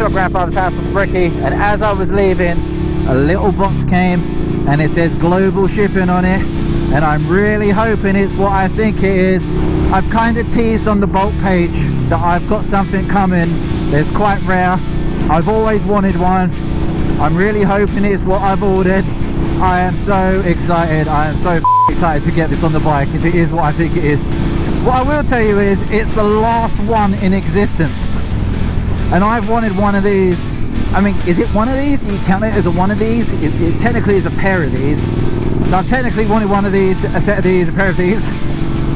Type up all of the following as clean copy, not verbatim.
your grandfather's house was bricky, and as I was leaving, a little box came and it says global shipping on it, and I'm really hoping it's what I think it is. I've kind of teased on the Bolt page that I've got something coming. It's quite rare. I've always wanted one. I'm really hoping it's what I've ordered. I am so excited. I am so excited to get this on the bike if it is what I think it is. What I will tell you is it's the last one in existence, and I've wanted one of these. I mean, is it one of these? Do you count it as a one of these? It technically is a pair of these. So I've technically wanted one of these, a set of these, a pair of these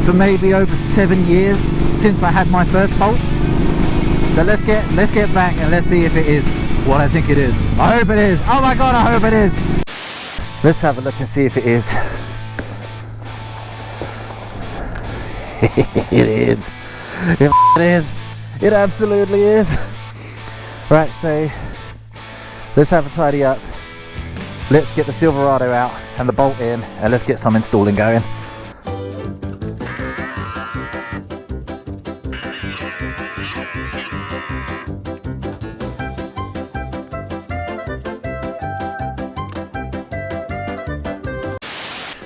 for maybe over 7 years since I had my first Bolt. So let's get back and let's see if it is what I think it is. I hope it is. Oh my god, I hope it is. Let's have a look and see if it is. It is. It is. It absolutely is. Right, so let's have a tidy up. Let's get the Silverado out and the Bolt in, and let's get some installing going.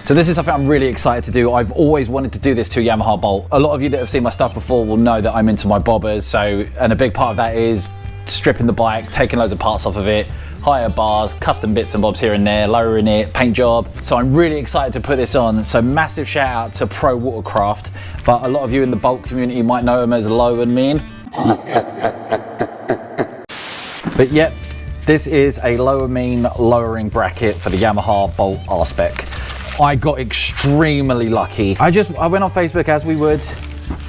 So this is something I'm really excited to do. I've always wanted to do this to a Yamaha Bolt. A lot of you that have seen my stuff before will know that I'm into my bobbers, and a big part of that is stripping the bike, taking loads of parts off of it, higher bars, custom bits and bobs here and there, lowering it, paint job. So I'm really excited to put this on. So massive shout out to Pro Watercraft, but a lot of you in the Bolt community might know him as Low and Mean. But yep, this is a Low and Mean lowering bracket for the Yamaha Bolt R spec. I got extremely lucky. I went on Facebook as we would,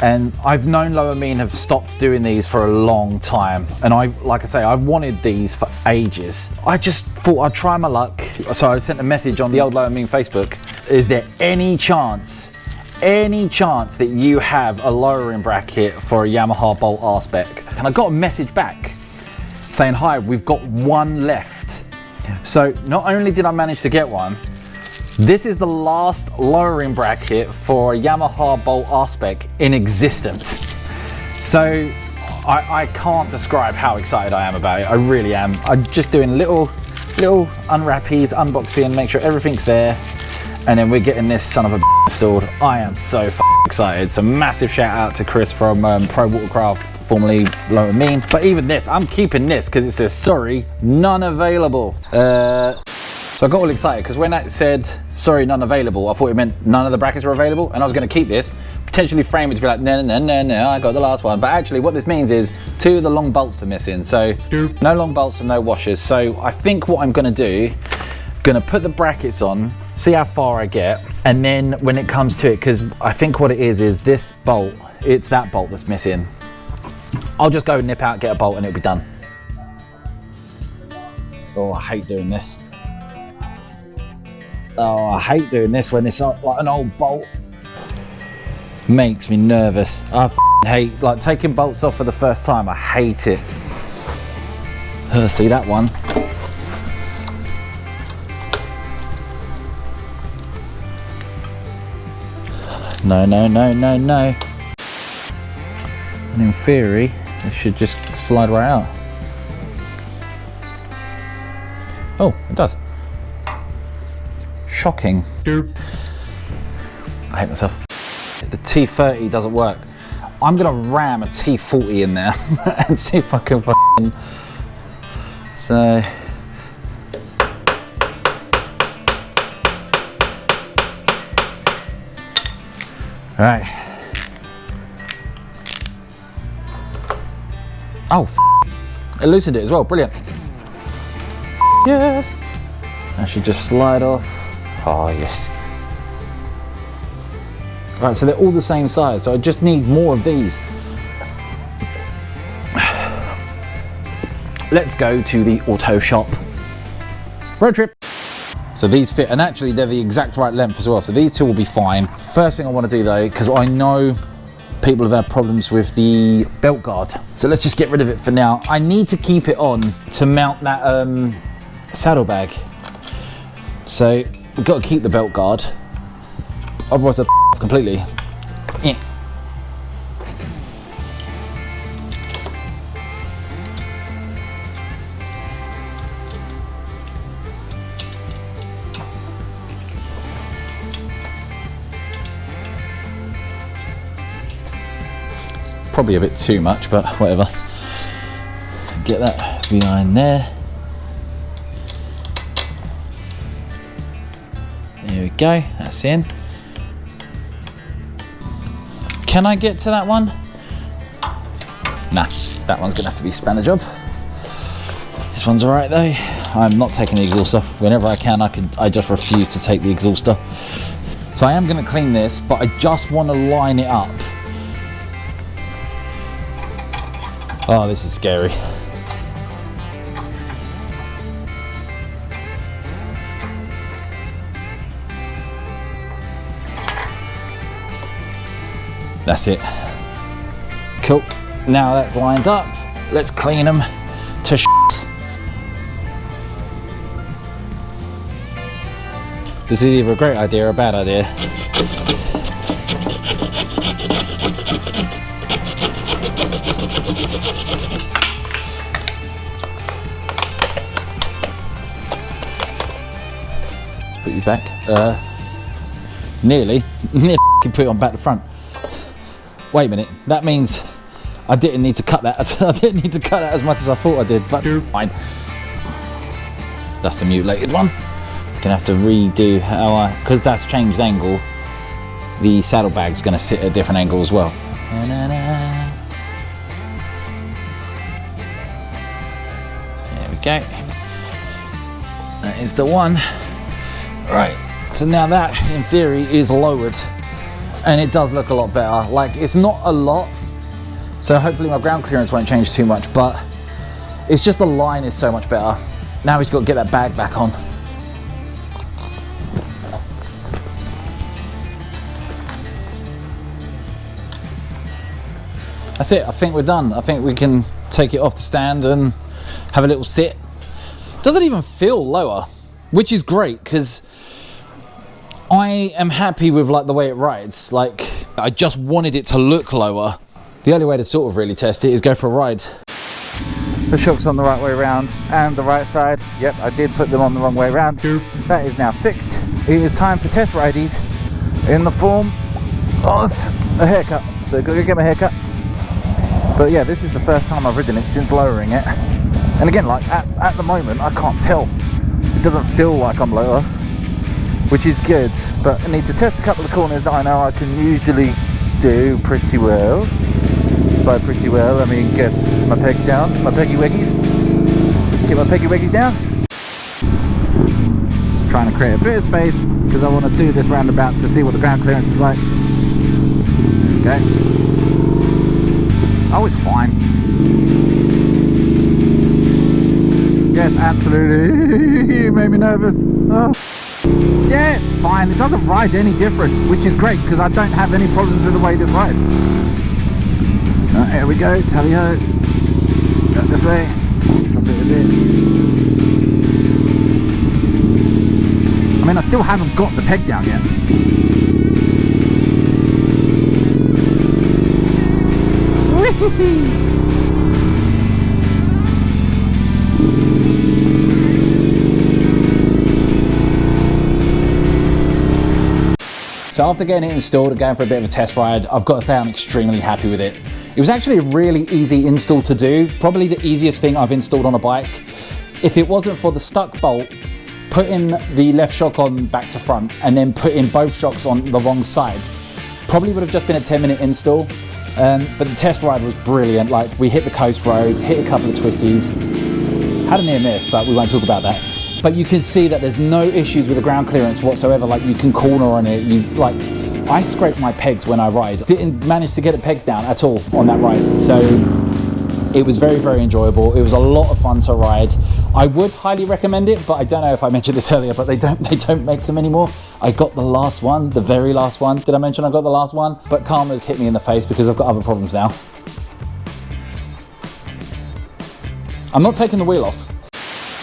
and I've known Low and Mean have stopped doing these for a long time, and like I say, I've wanted these for ages. I just thought I'd try my luck, so I sent a message on the old Low and Mean Facebook. Is there any chance that you have a lowering bracket for a Yamaha Bolt R spec? And I got a message back saying, hi, we've got one left. So not only did I manage to get one, this is the last lowering bracket for a Yamaha Bolt R spec in existence. So I can't describe how excited I am about it. I really am. I'm just doing little unwrappies, unboxing, make sure everything's there, and then we're getting this son of a installed. I am so excited. So massive shout out to Chris from Pro Watercraft, formerly Low and Mean. But even this, I'm keeping this because it says sorry, none available. So I got all excited because when that said, sorry, none available, I thought it meant none of the brackets were available, and I was going to keep this, potentially frame it to be like, no, I got the last one. But actually what this means is 2 of the long bolts are missing. So no long bolts and no washers. So I think what I'm going to do, going to put the brackets on, see how far I get, and then when it comes to it, because I think what it is this bolt, it's that bolt that's missing. I'll just go nip out, get a bolt, and it'll be done. Oh, I hate doing this. Oh, I hate doing this when it's like an old bolt. Makes me nervous. I hate like taking bolts off for the first time. I hate it. See that one? No. And in theory, it should just slide right out. Oh, it does. Shocking. I hate myself. The T30 doesn't work. I'm gonna ram a T40 in there and see if I can fucking... So... Right. Oh, it loosened it as well, brilliant. Yes. I should just slide off. Oh, yes. Right, so they're all the same size, so I just need more of these. Let's go to the auto shop. Road trip. So these fit, and actually they're the exact right length as well, so these two will be fine. First thing I want to do though, because I know people have had problems with the belt guard, so let's just get rid of it for now. I need to keep it on to mount that saddlebag. So we've got to keep the belt guard, otherwise I'd off completely. Yeah. probably a bit too much, but whatever. Get that behind there. There we go, that's in. Can I get to that one? Nah, that one's gonna have to be spanner job. This one's all right though. I'm not taking the exhaust off. Whenever I can, I just refuse to take the exhaust off. So I am gonna clean this, but I just wanna line it up. Oh, this is scary. That's it. Cool. Now that's lined up, let's clean them to shit. This is either a great idea or a bad idea. Let's put you back. Nearly can put it on back to front. Wait a minute, that means I didn't need to cut that. I didn't need to cut that as much as I thought I did, but fine. That's the mutilated one. Gonna have to redo how because that's changed angle, the saddlebag's gonna sit at a different angle as well. There we go. That is the one. Right, so now that in theory is lowered and it does look a lot better. Like, it's not a lot, so hopefully my ground clearance won't change too much, but it's just the line is so much better. Now we've got to get that bag back on. That's it, I think we're done. I think we can take it off the stand and have a little sit. Doesn't even feel lower, which is great because I am happy with like the way it rides. Like, I just wanted it to look lower. The only way to sort of really test it is go for a ride. The shock's on the right way around and the right side. Yep, I did put them on the wrong way around. That is now fixed. It is time for test rideys in the form of a haircut. So go get my haircut. But yeah, this is the first time I've ridden it since lowering it. And again, like at the moment, I can't tell. It doesn't feel like I'm lower, which is good. But I need to test a couple of corners that I know I can usually do pretty well. By pretty well, I mean get my peg down, my peggy weggies. Get my peggy weggies down. Just trying to create a bit of space because I want to do this roundabout to see what the ground clearance is like. Okay. Oh, it's fine. Yes, absolutely. You made me nervous. Oh. Yeah, it's fine. It doesn't ride any different, which is great because I don't have any problems with the way this rides. Here we go, tally-ho. Go this way. Drop it a bit. I mean, I still haven't got the peg down yet. So after getting it installed and going for a bit of a test ride, I've got to say I'm extremely happy with it. It was actually a really easy install to do, probably the easiest thing I've installed on a bike. If it wasn't for the stuck bolt, putting the left shock on back to front and then putting both shocks on the wrong side, probably would have just been a 10-minute install. But the test ride was brilliant. Like, we hit the coast road, hit a couple of twisties, had a near miss, but we won't talk about that. But you can see that there's no issues with the ground clearance whatsoever. Like, you can corner on it. I scrape my pegs when I ride. Didn't manage to get the pegs down at all on that ride. So it was very, very enjoyable. It was a lot of fun to ride. I would highly recommend it, but I don't know if I mentioned this earlier, but they don't make them anymore. I got the last one, the very last one. Did I mention I got the last one? But karma's hit me in the face because I've got other problems now. I'm not taking the wheel off.